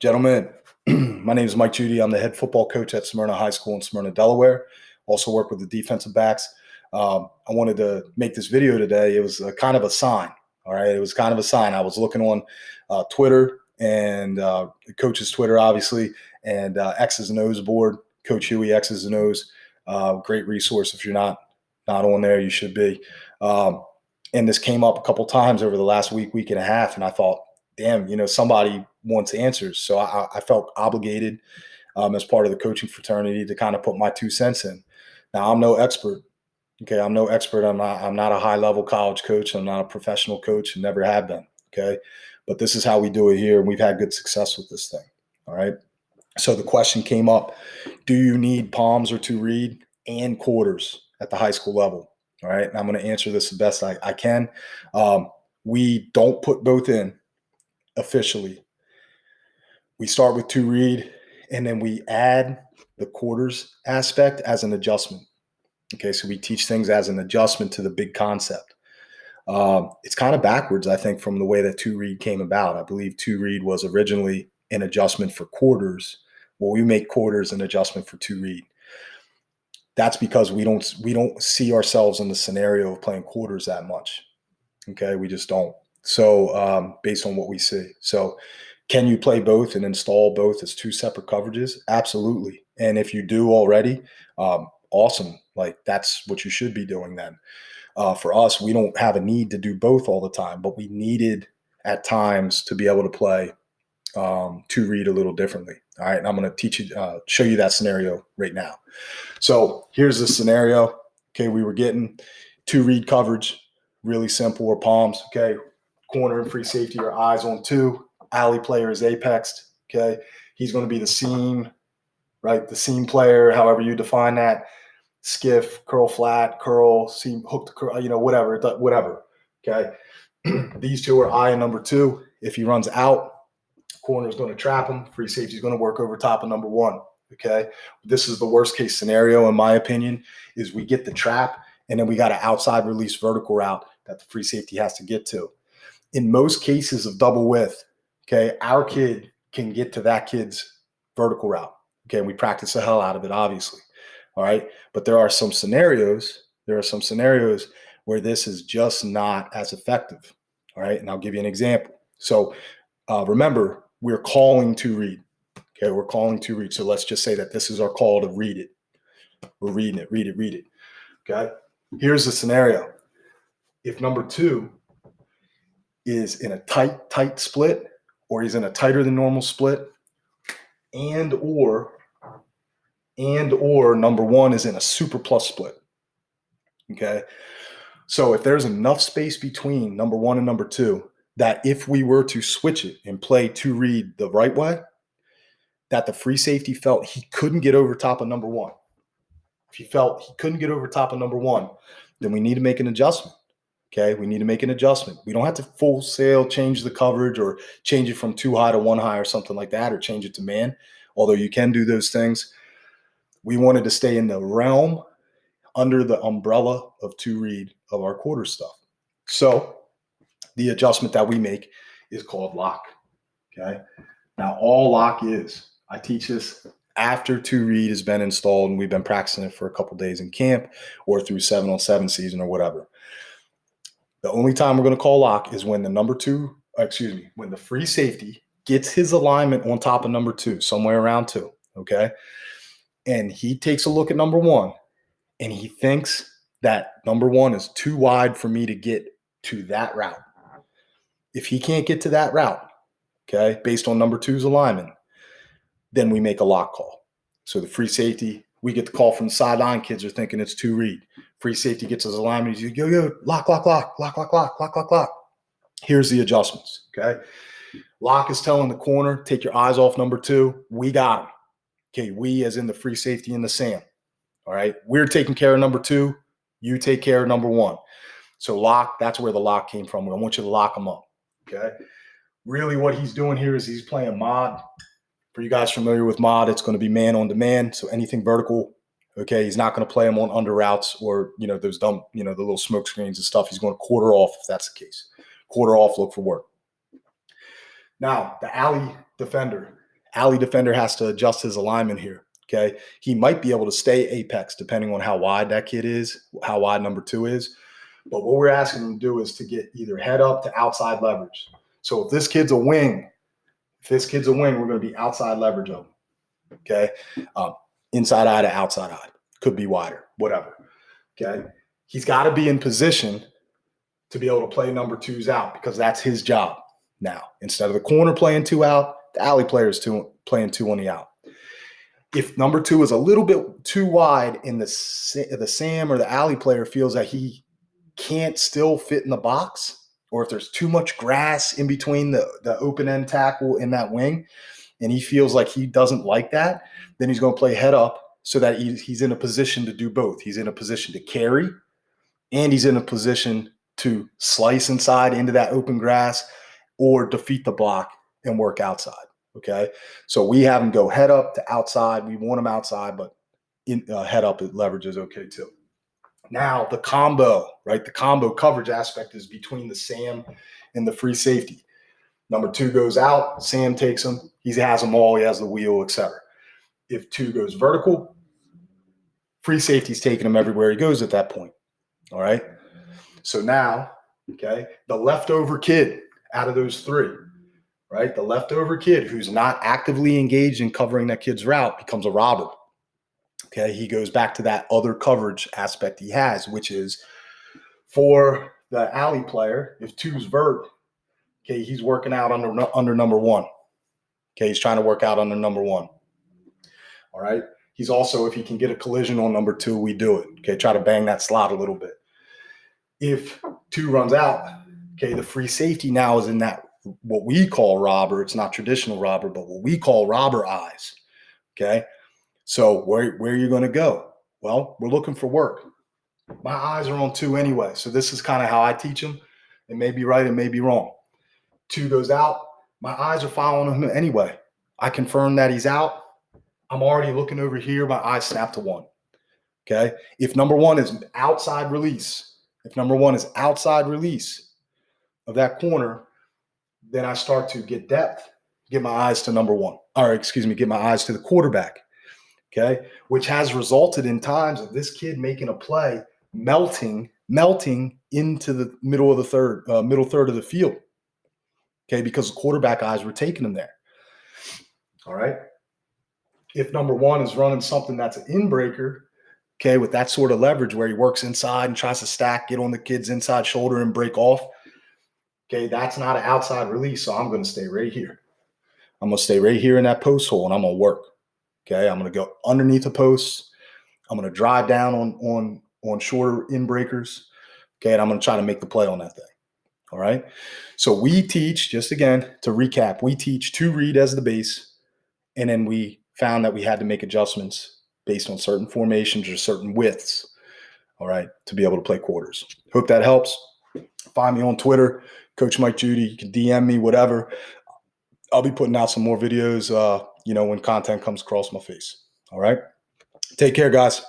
Gentlemen, my name is Mike Judy. I'm the head football coach at Smyrna High School in Smyrna, Delaware. Also work with the defensive backs. I wanted to make this video today. It was kind of a sign. All right. It was kind of a sign. I was looking on Twitter and coach's Twitter, obviously, and X's and O's board, Coach Huey, X's and O's. Great resource. If you're not on there, you should be. And this came up a couple times over the last week and a half. And I thought, damn, somebody wants answers. So I felt obligated as part of the coaching fraternity to kind of put my 2 cents in. Now, I'm no expert. Okay. I'm no expert. I'm not a high level college coach. I'm not a professional coach and never have been. Okay. But this is how we do it here. And we've had good success with this thing. All right. So the question came up, do you need palms or to read and quarters at the high school level? All right. And I'm going to answer this the best I can. We don't put both in officially. We start with to read, and then we add the quarters aspect as an adjustment. Okay, so we teach things as an adjustment to the big concept. It's kind of backwards, I think, from the way that to read came about. I believe to read was originally an adjustment for quarters. Well, we make quarters an adjustment for to read. That's because we don't see ourselves in the scenario of playing quarters that much. Okay, we just don't. So based on what we see. So can you play both and install both as 2 separate coverages? Absolutely. And if you do already, awesome. Like that's what you should be doing then. For us, we don't have a need to do both all the time, but we needed at times to be able to play to read a little differently. All right. And I'm going to teach you, show you that scenario right now. So here's the scenario. Okay. We were getting to read coverage, really simple, or palms. Okay. Corner and free safety are eyes on 2. Alley player is apexed. Okay. He's going to be the seam, right? The seam player, however you define that. Skiff, curl flat, curl, seam, hook to curl, whatever. Okay. These 2 are eye and number 2. If he runs out, corner is going to trap him. Free safety is going to work over top of number 1. Okay. This is the worst case scenario, in my opinion, is we get the trap and then we got an outside release vertical route that the free safety has to get to. In most cases of double width, okay, our kid can get to that kid's vertical route. Okay. We practice the hell out of it, obviously. All right. But there are some scenarios where this is just not as effective. All right. And I'll give you an example. So remember, we're calling to read. Okay. We're calling to read. So let's just say that this is our call to read it. We're reading it, read it. Okay. Here's the scenario. If number 2 is in a tight split, or he's in a tighter than normal split, and or number 1 is in a super plus split. Okay. So if there's enough space between number 1 and number 2, that if we were to switch it and play to read the right way, that the free safety felt he couldn't get over top of number 1. If he felt he couldn't get over top of number 1, then we need to make an adjustment. Okay, we need to make an adjustment. We don't have to full sail change the coverage or change it from 2 high to 1 high or something like that, or change it to man, although you can do those things. We wanted to stay in the realm under the umbrella of to read of our quarter stuff. So the adjustment that we make is called lock. Okay. Now all lock is, I teach this after to read has been installed and we've been practicing it for a couple days in camp or through 7-on-7 season or whatever. The only time we're going to call lock is when when the free safety gets his alignment on top of number 2, somewhere around 2. Okay. And he takes a look at number 1 and he thinks that number 1 is too wide for me to get to that route. If he can't get to that route, okay, based on number 2's alignment, then we make a lock call. So the free safety, we get the call from the sideline. Kids are thinking it's to read. Free safety gets his alignment. He's like, yo, lock. Here's the adjustments, okay? Lock is telling the corner, take your eyes off number 2. We got him. Okay, we as in the free safety and the Sam. All right, we're taking care of number 2. You take care of number 1. So lock, that's where the lock came from. I want you to lock him up, okay? Really what he's doing here is he's playing mod. For you guys familiar with mod, it's going to be man on demand. So anything vertical, okay, he's not going to play them on under routes or, those dumb, the little smoke screens and stuff. He's going to quarter off if that's the case. Quarter off, look for work. Now, the alley defender, alley defender has to adjust his alignment here. Okay. He might be able to stay apex depending on how wide that kid is, how wide number 2 is. But what we're asking him to do is to get either head up to outside leverage. So if this kid's a wing, we're going to be outside leverage of him. Okay. Inside eye to outside eye. Could be wider, whatever. Okay. He's got to be in position to be able to play number 2s out because that's his job now. Instead of the corner playing 2 out, the alley player is playing 2 on the out. If number 2 is a little bit too wide and the Sam or the alley player feels that he can't still fit in the box, or if there's too much grass in between the open end tackle and that wing, and he feels like he doesn't like that, then he's going to play head up so that he's in a position to do both. He's in a position to carry, and he's in a position to slice inside into that open grass or defeat the block and work outside. Okay. So we have him go head up to outside. We want him outside, but head up leverage is okay too. Now the combo, right? The combo coverage aspect is between the Sam and the free safety. Number 2 goes out, Sam takes him. He has them all. He has the wheel, etc. If 2 goes vertical, free safety's taking him everywhere he goes at that point. All right. So now, okay, the leftover kid out of those 3, right? The leftover kid who's not actively engaged in covering that kid's route becomes a robber. Okay, he goes back to that other coverage aspect he has, which is for the alley player, if 2's vert, okay, he's working out under number 1. Okay, he's trying to work out under number 1. All right. He's also, if he can get a collision on number 2, we do it. Okay, try to bang that slot a little bit. If 2 runs out, okay, the free safety now is in that what we call robber. It's not traditional robber, but what we call robber eyes. Okay. So where are you going to go? Well, we're looking for work. My eyes are on 2 anyway. So this is kind of how I teach them. It may be right. It may be wrong. 2 goes out. My eyes are following him anyway. I confirm that he's out. I'm already looking over here. My eyes snap to 1. Okay. If number 1 is outside release of that corner, then I start to get depth, get my eyes to number 1, get my eyes to the quarterback. Okay. Which has resulted in times of this kid making a play, melting into the middle third of the field. Okay. Because the quarterback eyes were taking him there. All right. If number 1 is running something that's an in-breaker, okay, with that sort of leverage where he works inside and tries to stack, get on the kid's inside shoulder and break off, okay, that's not an outside release, so I'm going to stay right here. I'm going to stay right here in that post hole, and I'm going to work. Okay, I'm going to go underneath the posts. I'm going to drive down on shorter in-breakers, okay, and I'm going to try to make the play on that thing. All right, so we teach, just again, to recap, we teach 2 read as the base, and then we found that we had to make adjustments based on certain formations or certain widths, all right, to be able to play quarters. Hope that helps. Find me on Twitter, Coach Mike Judy. You can DM me, whatever. I'll be putting out some more videos, when content comes across my face. All right. Take care, guys.